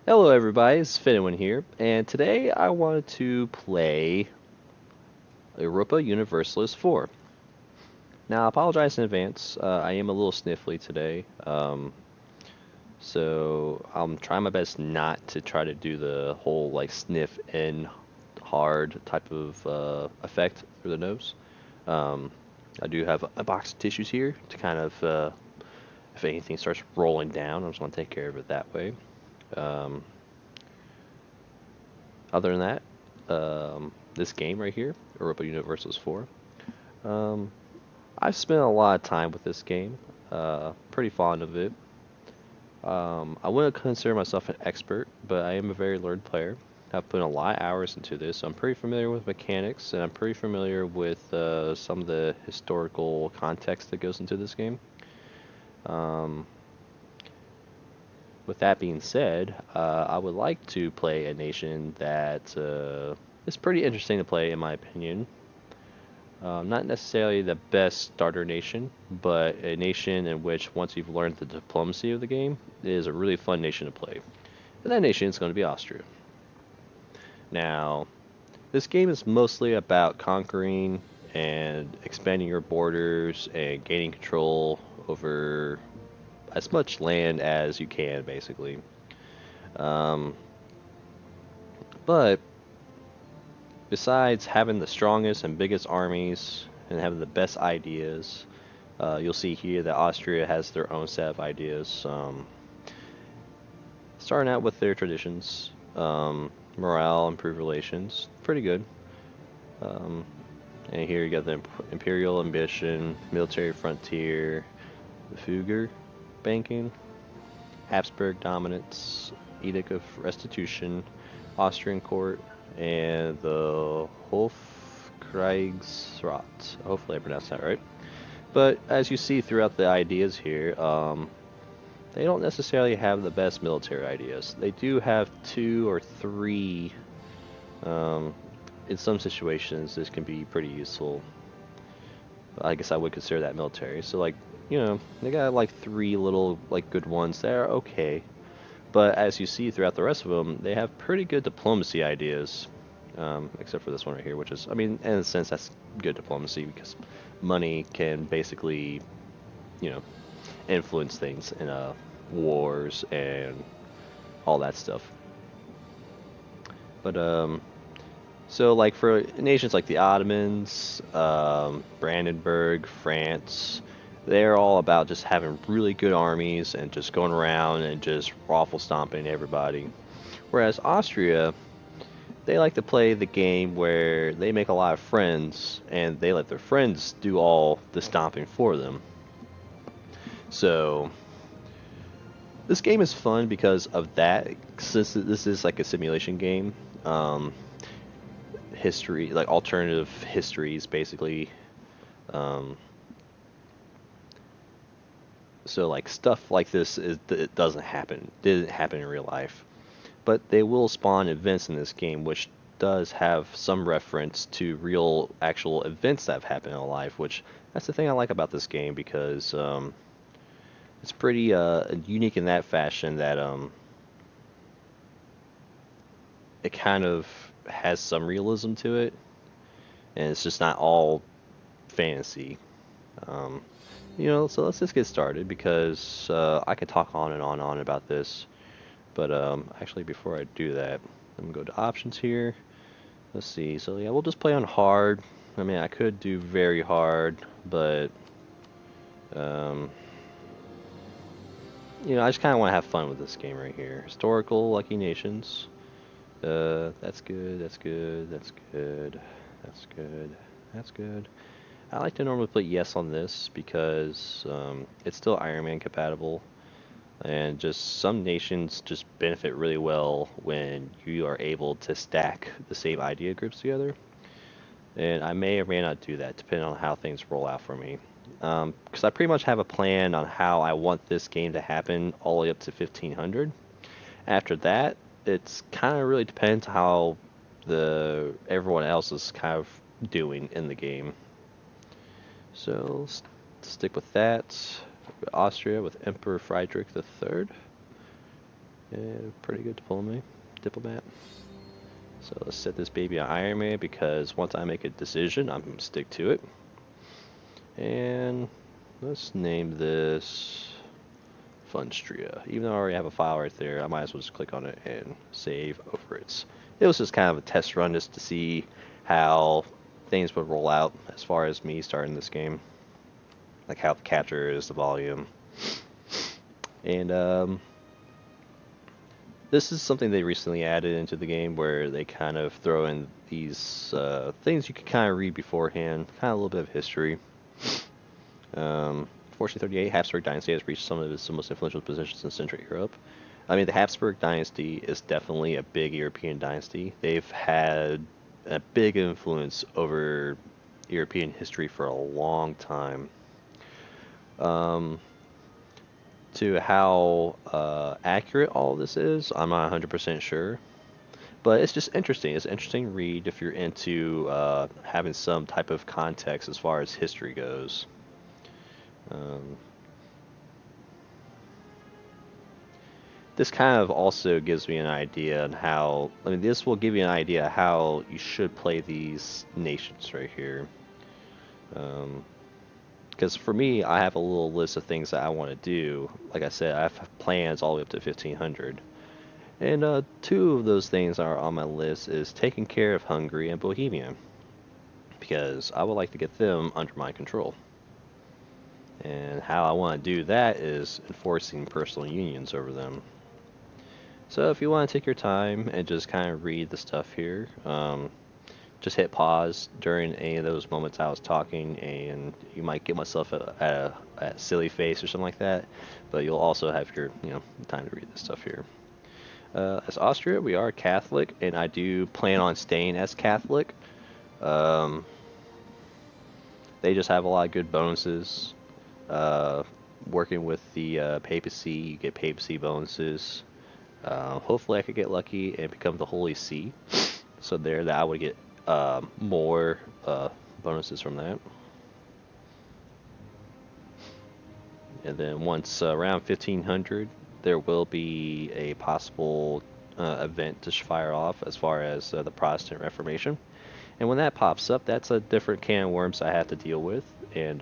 Hello everybody, it's Finwin here, and today I wanted to play Europa Universalis IV. Now, I apologize in advance, I am a little sniffly today, so I'm trying my best not to try to do the whole like sniff in hard type of effect through the nose. Um, I do have a box of tissues here to kind of, if anything starts rolling down, I'm just going to take care of it that way. Um, Other than that, this game right here, Europa Universalis IV, um, I've spent a lot of time with this game. Pretty fond of it. I wouldn't consider myself an expert, but I am a very learned player. I've put a lot of hours into this, so I'm pretty familiar with mechanics, and I'm pretty familiar with some of the historical context that goes into this game. Um, with that being said, I would like to play a nation that is pretty interesting to play, in my opinion. Not necessarily the best starter nation, but a nation in which, once you've learned the diplomacy of the game, is a really fun nation to play. And that nation is going to be Austria. Now, this game is mostly about conquering and expanding your borders and gaining control over as much land as you can, basically. Um, but besides having the strongest and biggest armies and having the best ideas, you'll see here that Austria has their own set of ideas. Starting out with their traditions, morale, improved relations, pretty good. Um, and here you got the imperial ambition, military frontier, the Fugger banking, Habsburg dominance, edict of restitution, Austrian court, and the Hofkriegsrat. Hopefully I pronounced that right. But as you see throughout the ideas here, they don't necessarily have the best military ideas. They do have two or three. Um, in some situations, this can be pretty useful. I guess I would consider that military. So like, they got like three little like good ones that are okay. But as you see throughout the rest of them, they have pretty good diplomacy ideas. Except for this one right here, which is, I mean, in a sense, that's good diplomacy because money can basically, you know, influence things in wars and all that stuff. But so like for nations like the Ottomans, Brandenburg, France, they're all about just having really good armies and just going around and just raffle stomping everybody. Whereas Austria, they like to play the game where they make a lot of friends and they let their friends do all the stomping for them. So this game is fun because of that. Since this is like a simulation game, history, like alternative histories, basically. Um, so like stuff like this it doesn't happen. Didn't happen in real life, but they will spawn events in this game, which does have some reference to real actual events that have happened in life. Which that's the thing I like about this game because it's pretty unique in that fashion that it kind of has some realism to it, and it's just not all fantasy. Um, so let's just get started because I could talk on and on about this. But actually, before I do that, I'm gonna go to options here. Let's see. So yeah, we'll just play on hard. I mean, I could do very hard, but um, I just kind of want to have fun with this game right here. Historical Lucky Nations. That's good. That's good. That's good. That's good. That's good. I like to normally put yes on this because it's still Iron Man compatible, and just some nations just benefit really well when you are able to stack the same idea groups together. And I may or may not do that depending on how things roll out for me. Because I pretty much have a plan on how I want this game to happen all the way up to 1500. After that, it's kind of really depends how the everyone else is kind of doing in the game. So let's stick with that. Austria with Emperor Friedrich III. Pretty good diplomat. So let's set this baby on Iron Man because once I make a decision, I'm going to stick to it. And let's name this Funstria. Even though I already have a file right there, I might as well just click on it and save over it. It was just kind of a test run just to see how things would roll out as far as me starting this game. Like how the capture is, the volume. And this is something they recently added into the game where they kind of throw in these things you can kind of read beforehand, kind of a little bit of history. 1438, Habsburg dynasty has reached some of its most influential positions in Central Europe. I mean, the Habsburg dynasty is definitely a big European dynasty. They've had a big influence over European history for a long time. To how accurate all of this is, I'm not 100% sure. But it's just interesting. It's an interesting read if you're into having some type of context as far as history goes. This kind of also gives me an idea on how, I mean, this will give you an idea how you should play these nations right here. Because for me, I have a little list of things that I want to do. Like I said, I have plans all the way up to 1500. And two of those things are on my list is taking care of Hungary and Bohemia. Because I would like to get them under my control. And how I want to do that is enforcing personal unions over them. So if you want to take your time and just kind of read the stuff here, just hit pause during any of those moments I was talking, and you might get myself at a silly face or something like that, but you'll also have your time to read this stuff here. As Austria, we are Catholic, and I do plan on staying as Catholic. They just have a lot of good bonuses. Working with the papacy, you get papacy bonuses. Hopefully I could get lucky and become the Holy See. So that I would get more bonuses from that. And then once around 1500, there will be a possible event to fire off as far as the Protestant Reformation. And when that pops up, that's a different can of worms I have to deal with. And,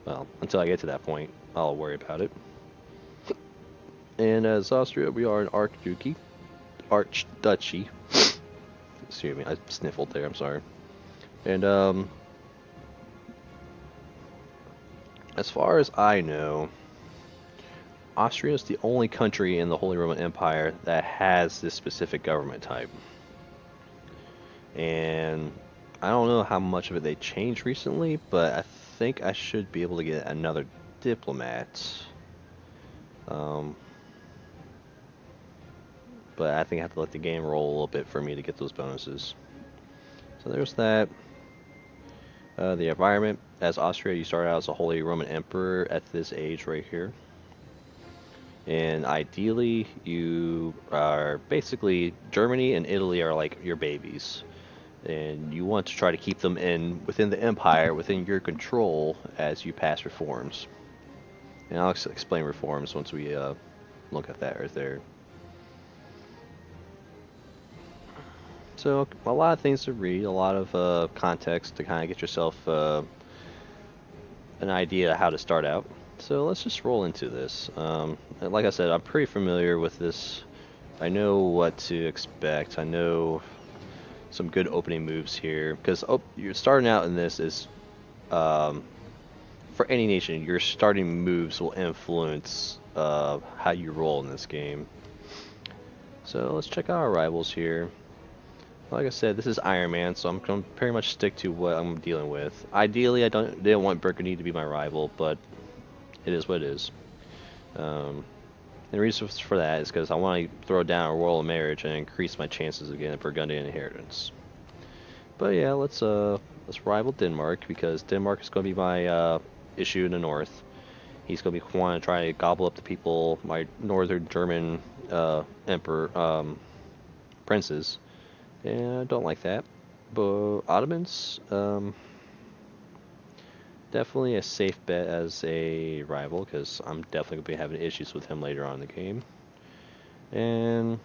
well, until I get to that point, I'll worry about it. And as Austria, we are an archduchy. Excuse me, I sniffled there, I'm sorry. And as far as I know, Austria is the only country in the Holy Roman Empire that has this specific government type. And I don't know how much of it they changed recently, but I think I should be able to get another diplomat. But I think I have to let the game roll a little bit for me to get those bonuses. So there's that. The environment. As Austria, you start out as a Holy Roman Emperor at this age right here. And ideally, you are basically, Germany and Italy are like your babies. And you want to try to keep them within the empire, within your control as you pass reforms. And I'll explain reforms once we look at that right there. So a lot of things to read, a lot of context to kind of get yourself an idea of how to start out. So let's just roll into this. Like I said, I'm pretty familiar with this. I know what to expect. I know some good opening moves here. Because you're starting out in this is, for any nation, your starting moves will influence how you roll in this game. So let's check out our rivals here. Like I said, this is Iron Man, so I'm going to pretty much stick to what I'm dealing with. Ideally, I didn't want Burgundy to be my rival, but it is what it is. And the reason for that is because I want to throw down a royal marriage and increase my chances of getting a Burgundian inheritance. But yeah, let's rival Denmark, because Denmark is going to be my issue in the north. He's going to be wanting to try to gobble up the people, my northern German princes. And I don't like that. But Ottomans, definitely a safe bet as a rival, because I'm definitely going to be having issues with him later on in the game. And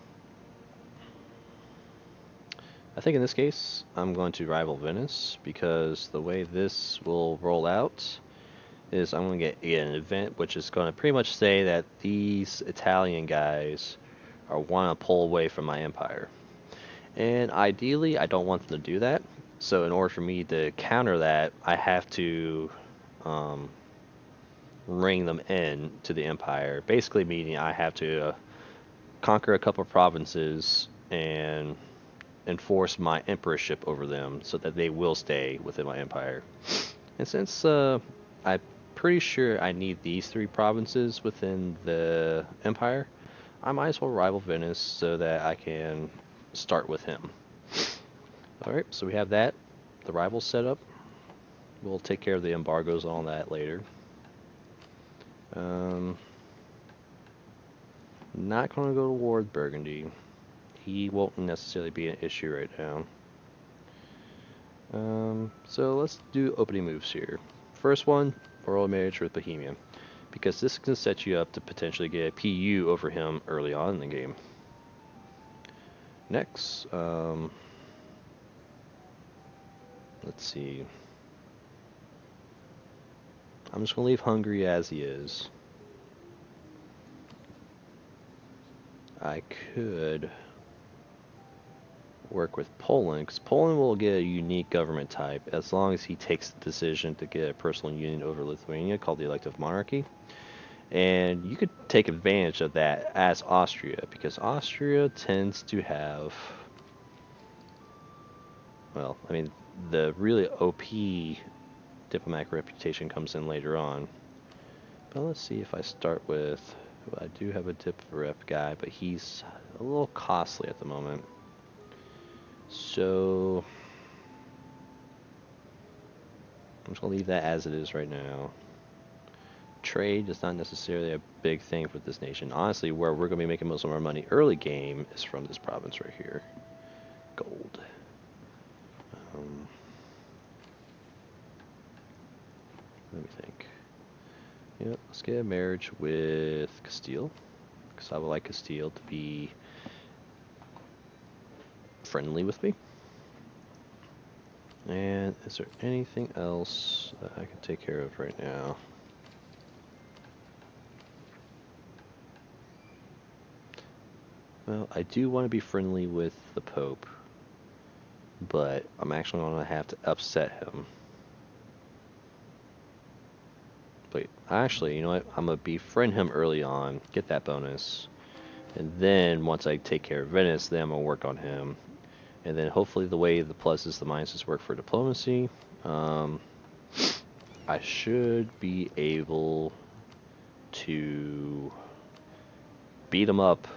I think in this case, I'm going to rival Venice, because the way this will roll out is I'm going to get an event which is going to pretty much say that these Italian guys are want to pull away from my empire. And ideally, I don't want them to do that. So in order for me to counter that, I have to um, ring them in to the empire. Basically meaning I have to conquer a couple of provinces and enforce my emperorship over them so that they will stay within my empire. And since I'm pretty sure I need these 3 provinces within the empire, I might as well rival Venice so that I can start with him. Alright, so we have that. The rivals set up. We'll take care of the embargoes and all that later. Not going to go to war with Burgundy. He won't necessarily be an issue right now. So let's do opening moves here. First one, royal marriage with Bohemia, because this can set you up to potentially get a PU over him early on in the game. Next, let's see. I'm just going to leave Hungary as he is. I could work with Poland, because Poland will get a unique government type as long as he takes the decision to get a personal union over Lithuania called the elective monarchy. And you could take advantage of that as Austria, because Austria tends to have, well, I mean, the really OP diplomatic reputation comes in later on. But let's see if I start with, well, I do have a dip rep guy, but he's a little costly at the moment. So I'm just going to leave that as it is right now. Trade is not necessarily a big thing for this nation. Honestly, where we're going to be making most of our money early game is from this province right here. Gold. Let me think. Yeah, let's get a marriage with Castile, because I would like Castile to be friendly with me. And is there anything else that I can take care of right now? Well, I do want to be friendly with the Pope, but I'm actually going to have to upset him. But actually, you know what? I'm going to befriend him early on, get that bonus, and then once I take care of Venice, then I'm going to work on him. And then hopefully the way the pluses, the minuses work for diplomacy, I should be able to beat him up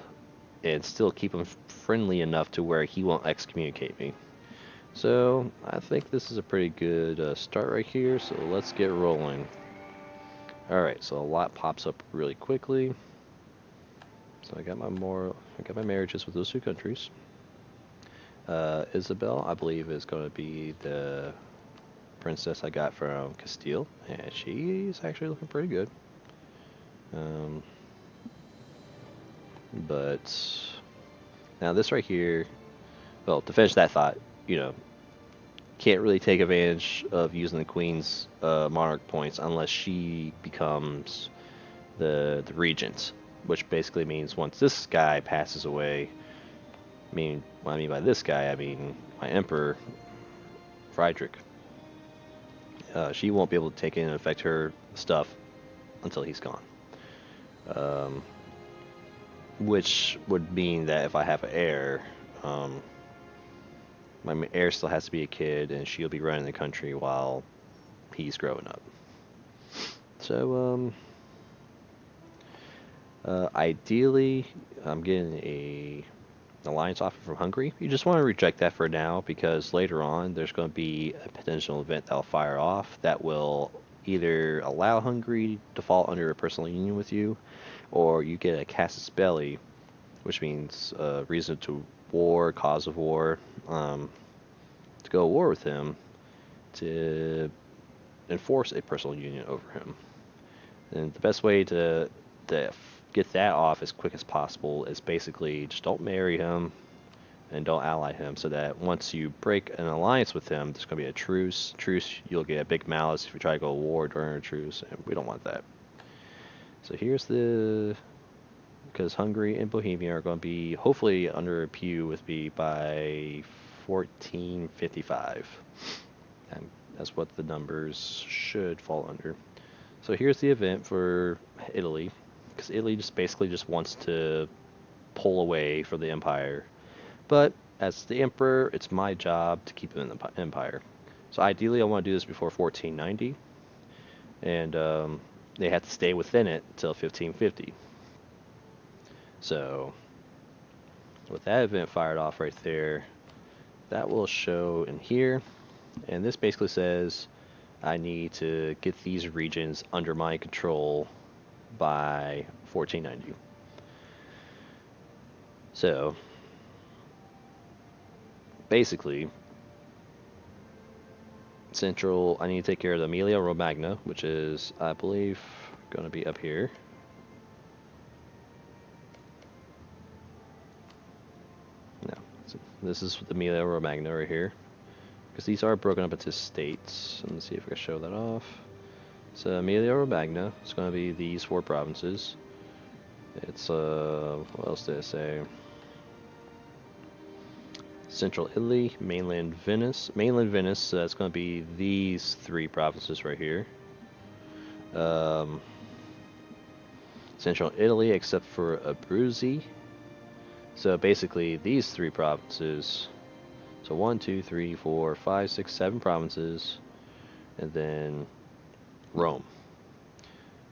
and still keep him friendly enough to where he won't excommunicate me. So I think this is a pretty good start right here, so let's get rolling. Alright, so a lot pops up really quickly. So I got my marriages with those 2 countries. Isabel, I believe, is going to be the princess I got from Castile, and she's actually looking pretty good. But now this right here, well, to finish that thought, you know, can't really take advantage of using the queen's monarch points unless she becomes the regent, which basically means once this guy passes away, what I mean by this guy, I mean my emperor, Friedrich. She won't be able to take in and affect her stuff until he's gone. Which would mean that if I have an heir, my heir still has to be a kid, and she'll be running the country while he's growing up. So, ideally, I'm getting an alliance offer from Hungary. You just want to reject that for now, because later on there's going to be a potential event that'll fire off that will either allow Hungary to fall under a personal union with you, or you get a casus belli, which means reason to war, cause of war, to go to war with him, to enforce a personal union over him. And the best way to get that off as quick as possible is basically just don't marry him and don't ally him, so that once you break an alliance with him, there's going to be a truce. You'll get a big malice if you try to go to war during a truce, and we don't want that. So here's because Hungary and Bohemia are going to be hopefully under a pew with me by 1455. And that's what the numbers should fall under. So here's the event for Italy, because Italy just basically just wants to pull away from the empire. But as the emperor, it's my job to keep them in the empire. So ideally, I want to do this before 1490, and they have to stay within it till 1550. So with that event fired off right there, that will show in here, and this basically says I need to get these regions under my control by 1490. So basically, central, I need to take care of the Emilia Romagna, which is, I believe, going to be up here. No, so this is the Emilia Romagna right here, because these are broken up into states. Let's see if I can show that off. So Emilia Romagna is going to be these 4 provinces. It's what else did I say? Central Italy, mainland Venice. Mainland Venice, so that's going to be these 3 provinces right here. Central Italy, except for Abruzzi. So basically, these 3 provinces. So 1, 2, 3, 4, 5, 6, 7 provinces, and then Rome.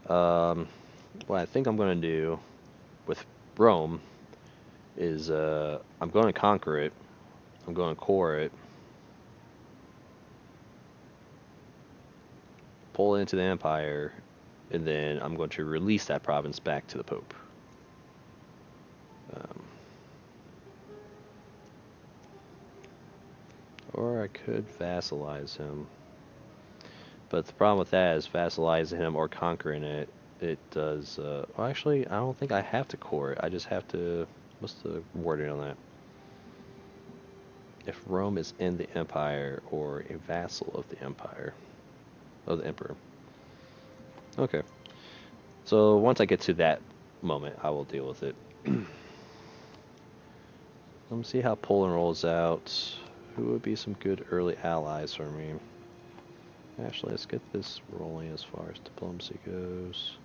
What I think I'm going to do with Rome is I'm going to conquer it. I'm going to core it, pull it into the empire, and then I'm going to release that province back to the Pope. Or I could vassalize him. But the problem with that is vassalizing him or conquering it, it does... well, actually, I don't think I have to core it. I just have to... What's the wording on that? If Rome is in the empire or a vassal of the empire. Of the emperor. Okay. So once I get to that moment, I will deal with it. Let me see how Poland rolls out. Who would be some good early allies for me? Actually, let's get this rolling as far as diplomacy goes.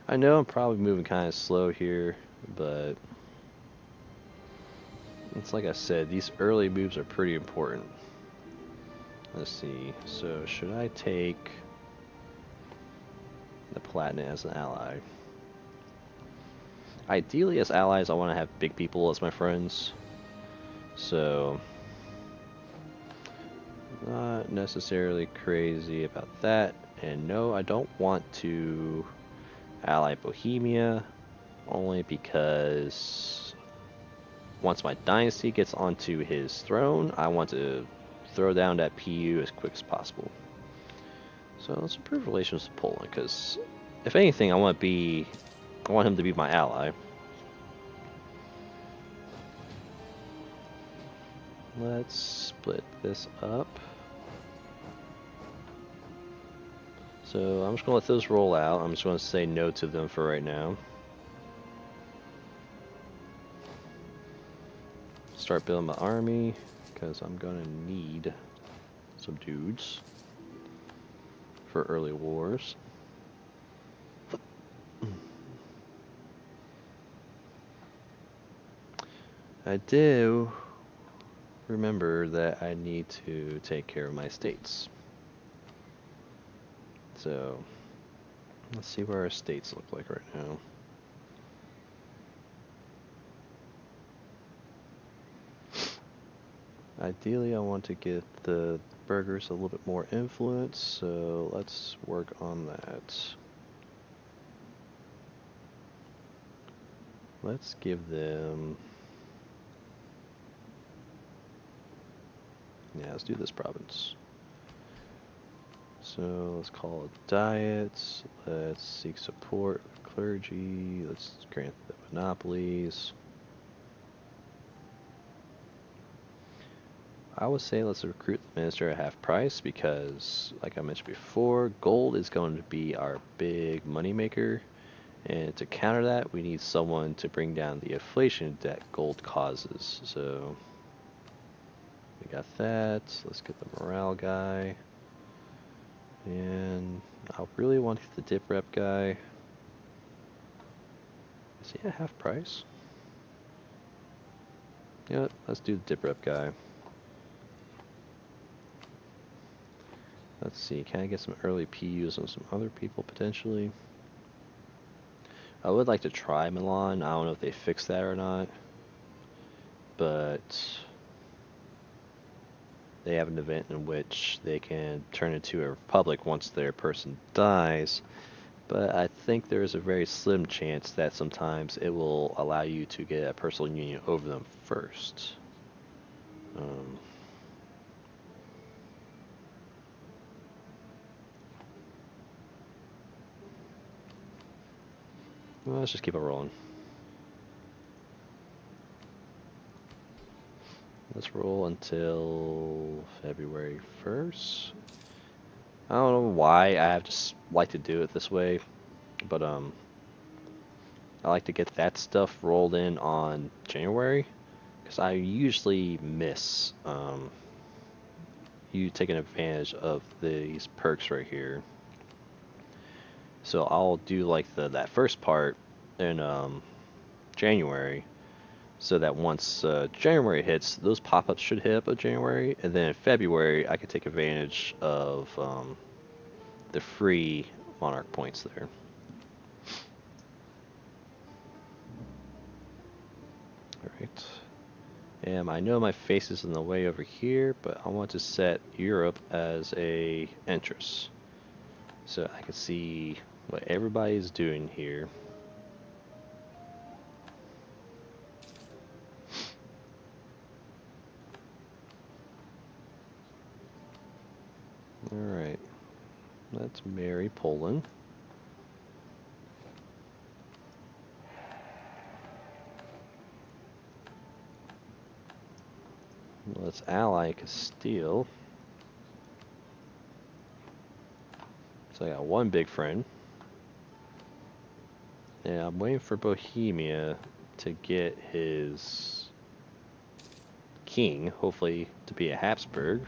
I know I'm probably moving kind of slow here, but it's like I said, these early moves are pretty important. Let's see. So should I take the Palatinate as an ally? Ideally, as allies, I want to have big people as my friends. So not necessarily crazy about that. And no, I don't want to ally Bohemia, only because once my dynasty gets onto his throne, I want to throw down that PU as quick as possible. So let's improve relations with Poland, because if anything, I want him to be my ally. Let's split this up. So I'm just going to let those roll out. I'm just going to say no to them for right now. Start building my army, because I'm going to need some dudes for early wars. I do remember that I need to take care of my states. So let's see what our states look like right now. Ideally, I want to get the burghers a little bit more influence, so let's work on that. Let's give them... Yeah, let's do this province. So So let's call it diets. Let's seek support of clergy. Let's grant the monopolies. I would say let's recruit the minister at half price because, like I mentioned before, gold is going to be our big moneymaker. And to counter that, we need someone to bring down the inflation that gold causes. So we got that. Let's get the morale guy. And I really want the dip rep guy. Is he at half price? You know what? Let's do the dip rep guy. Let's see, can I get some early PUs on some other people potentially? I would like to try Milan. I don't know if they fixed that or not. But they have an event in which they can turn into a republic once their person dies. But I think there is a very slim chance that sometimes it will allow you to get a personal union over them first. Well, let's just keep it rolling. Let's roll until February 1st. I don't know why I just like to do it this way, but I like to get that stuff rolled in on January, because I usually miss you taking advantage of these perks right here. So I'll do like that first part in January, so that once January hits, those pop-ups should hit up in January, and then in February I can take advantage of the free monarch points there. Alright. And I know my face is in the way over here, but I want to set Europe as a interest, so I can see what everybody's doing here. Alright, let's marry Poland. Let's ally Castile. So I got one big friend. And I'm waiting for Bohemia to get his king, hopefully to be a Habsburg.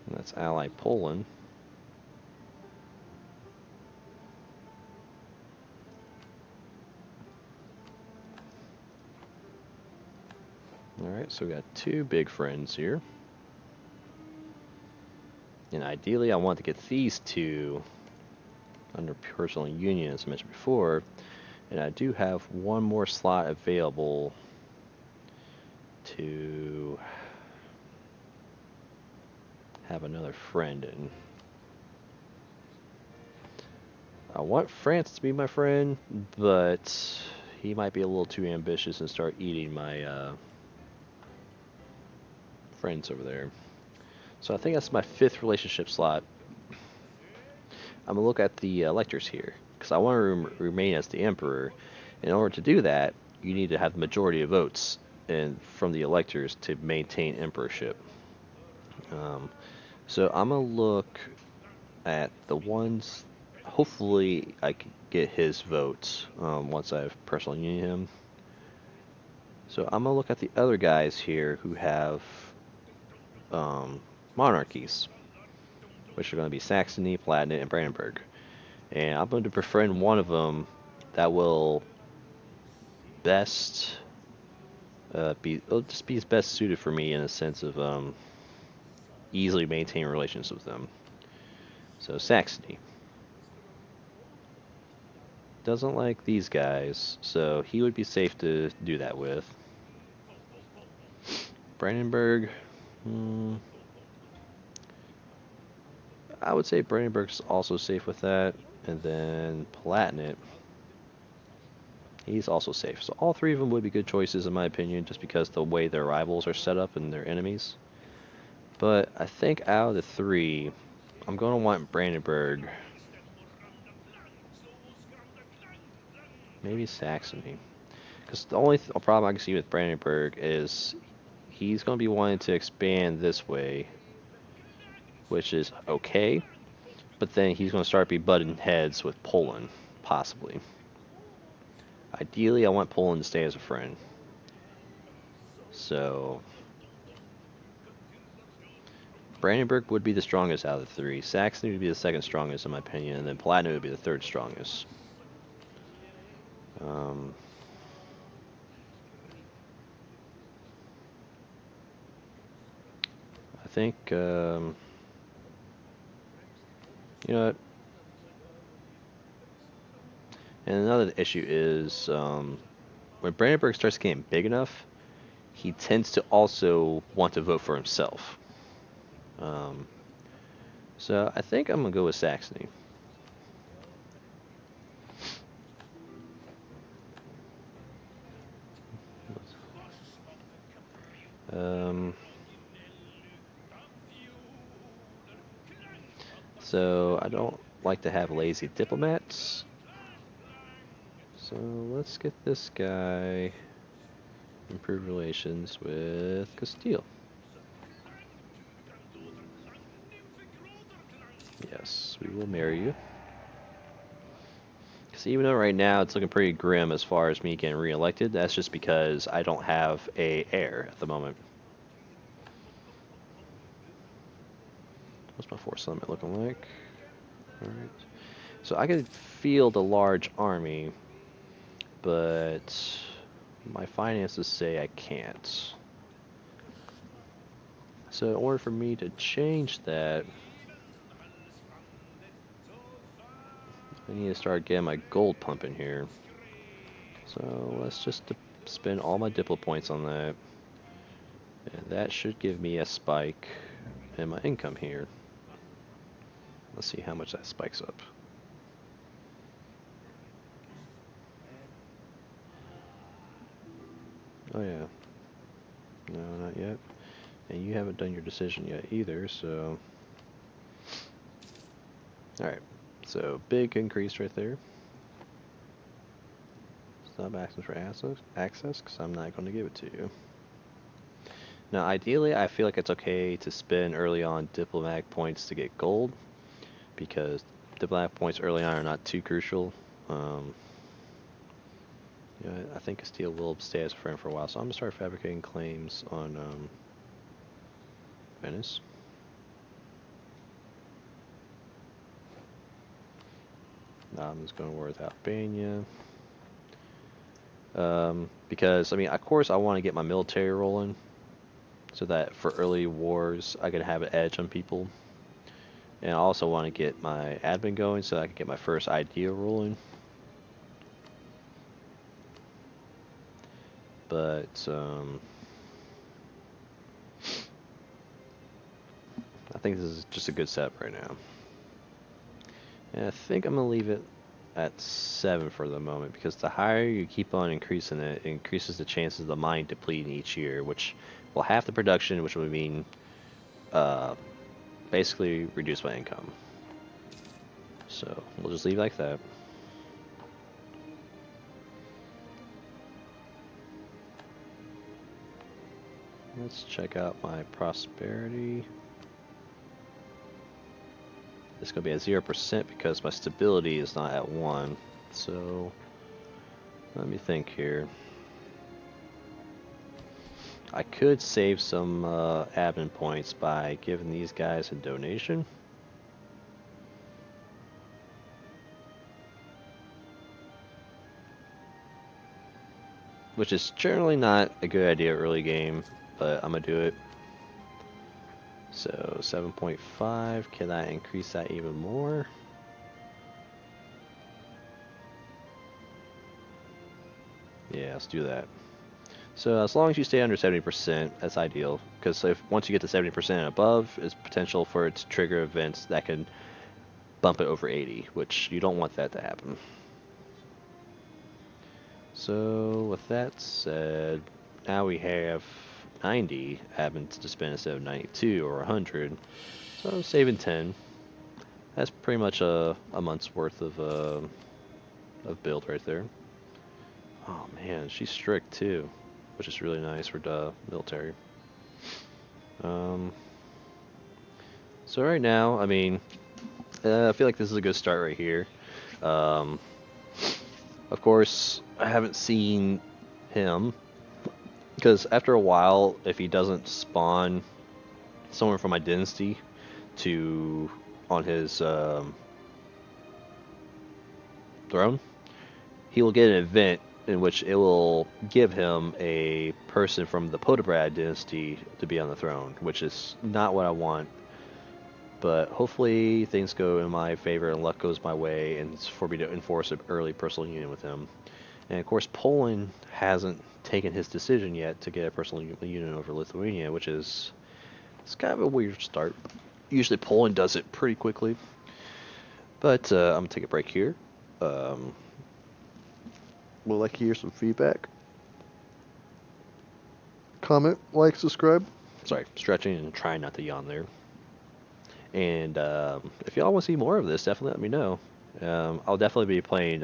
And that's ally Poland. Alright, so we got two big friends here. And ideally I want to get these two under personal union, as I mentioned before. And I do have one more slot available to have another friend in. I want France to be my friend, but he might be a little too ambitious and start eating my friends over there. So I think that's my 5th relationship slot. I'm gonna look at the electors here, because I want to remain as the emperor. In order to do that, you need to have the majority of votes and from the electors to maintain emperorship. So I'm gonna look at the ones. Hopefully, I can get his votes once I've personal union him. So I'm gonna look at the other guys here who have monarchies, which are going to be Saxony, Palatinate, and Brandenburg. And I'm going to befriend one of them that will best it'll just be best suited for me in a sense of easily maintain relations with them. So Saxony doesn't like these guys, so he would be safe to do that with. Brandenburg, I would say Brandenburg's also safe with that, and then Palatinate, he's also safe. So all three of them would be good choices in my opinion, just because the way their rivals are set up and their enemies. But I think out of the three, I'm going to want Brandenburg. Maybe Saxony. Because the only problem I can see with Brandenburg is he's going to be wanting to expand this way, which is okay. But then he's going to start be butting heads with Poland, possibly. Ideally, I want Poland to stay as a friend. So Brandenburg would be the strongest out of the three. Saxony would be the second strongest in my opinion, and then Palatinate would be the third strongest. I think, you know what? And another issue is when Brandenburg starts getting big enough, he tends to also want to vote for himself. So I think I'm going to go with Saxony. So I don't like to have lazy diplomats. So let's get this guy improve relations with Castile. Yes, we will marry you. Because even though right now it's looking pretty grim as far as me getting reelected, that's just because I don't have a heir at the moment. What's my force limit looking like? Alright. So I could field a large army, but my finances say I can't. So in order for me to change that, I need to start getting my gold pumping here. So let's just spend all my Diplo points on that. And that should give me a spike in my income here. Let's see how much that spikes up. Oh yeah. No, not yet. And you haven't done your decision yet either, so... Alright. So, big increase right there. Stop asking for access, because I'm not going to give it to you. Now, ideally, I feel like it's okay to spend early on diplomatic points to get gold, because diplomatic points early on are not too crucial. Yeah, I think Castile will stay as a friend for a while, so I'm going to start fabricating claims on Venice. Now I'm just going to war with Albania. Because, I mean, of course I want to get my military rolling, so that for early wars I can have an edge on people. And I also want to get my admin going so I can get my first idea rolling. But, I think this is just a good setup right now. And I think I'm going to leave it at 7 for the moment, because the higher you keep on increasing it, it increases the chances of the mine depleting each year, which will half the production, which would mean basically reduce my income. So we'll just leave it like that. Let's check out my prosperity. It's going to be at 0% because my stability is not at 1. So let me think here. I could save some admin points by giving these guys a donation. Which is generally not a good idea early game, but I'm going to do it. So 7.5, can I increase that even more? Yeah, let's do that. So as long as you stay under 70%, that's ideal. Because if once you get to 70% and above, it's potential for it to trigger events that can bump it over 80, which you don't want that to happen. So with that said, now we have 90 happens to spend instead of 92 or 100. So I'm saving 10. That's pretty much a month's worth of build right there. Oh man, she's strict too, which is really nice for the military. So right now, I mean, I feel like this is a good start right here. Of course, I haven't seen him because after a while, if he doesn't spawn someone from my dynasty to on his throne, he will get an event in which it will give him a person from the Podobrad dynasty to be on the throne, which is not what I want. But hopefully things go in my favor and luck goes my way, and it's for me to enforce an early personal union with him. And of course, Poland hasn't taken his decision yet to get a personal union over Lithuania, which is it's kind of a weird start. Usually Poland does it pretty quickly. But I'm going to take a break here. Would like to hear some feedback. Comment, like, subscribe. Sorry, stretching and trying not to yawn there. And if y'all want to see more of this, definitely let me know. I'll definitely be playing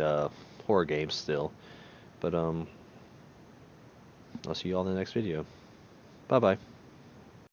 horror games still. But I'll see you all in the next video. Bye-bye.